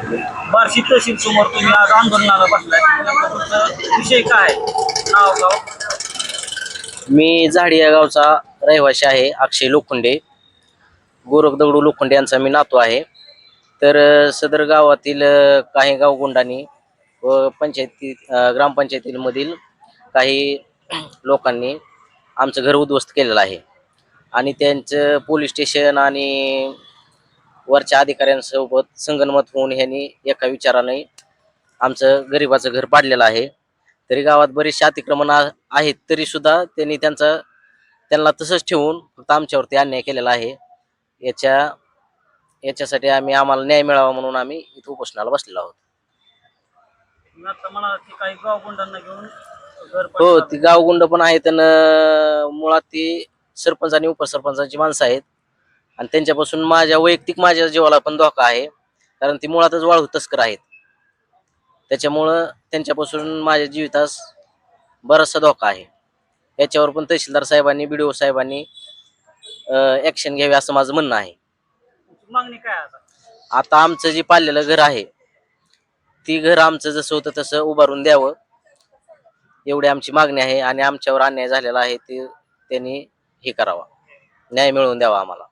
बार्शी तहसील समोर तुम्ही आज आंदोलनाला बसलाय, नेमकं तुमचा विषय काय आहे? नाव गाव. मी झाडी या गावचा रहिवासी आहे. अक्षय लोखंडे, गोरख दगडू लोखंडे यांचा मी नातू आहे. तर सदर गावातील काही गावगुंडांनी व ग्रामपंचायतीमधील काही लोकांनी आमचं घर उद्ध्वस्त केलेलं आहे आणि त्यांचं पोलीस स्टेशन आणि वरच्या अधिकाऱ्यांसोबत संगनमत होऊन ह्यांनी एका विचाराने आमचं गरिबाचं घर पाडलेलं आहे. तरी गावात बरेचसे अतिक्रमण आहेत, तरी सुद्धा त्यांनी त्यांना तसंच ठेवून फक्त आमच्यावरती अन्याय केलेला आहे. याच्या याच्यासाठी आम्हाला न्याय मिळावा म्हणून आम्ही इथं उपोषणाला बसलेलो आहोत. तुम्ही आता मला ते काही गाव गुंडांना घेऊन घर हो, पडलं. ती गावगुंड पण आहेत आणि मुळात ती सरपंच आणि उपसरपंचाची माणसं आहेत आणि त्यांच्यापासून माझ्या जीवाला पण धोका आहे, कारण ती मुळातच वाळू तस्कर आहेत. त्याच्यामुळं त्यांच्यापासून माझ्या जीवितास बराचसा धोका आहे. याच्यावर पण तहसीलदार साहेबांनी, BDO साहेबांनी ऍक्शन घ्यावी असं माझं म्हणणं आहे. तुमची मागणी काय आहे आता? आता आमचं जे पाडलेलं घर आहे, ती घर आमचं जसं होतं तसं उभारून द्यावं, एवढी आमची मागणी आहे. आणि आमच्यावर अन्याय झालेला आहे ते त्यांनी हे करावा, न्याय मिळवून द्यावा आम्हाला.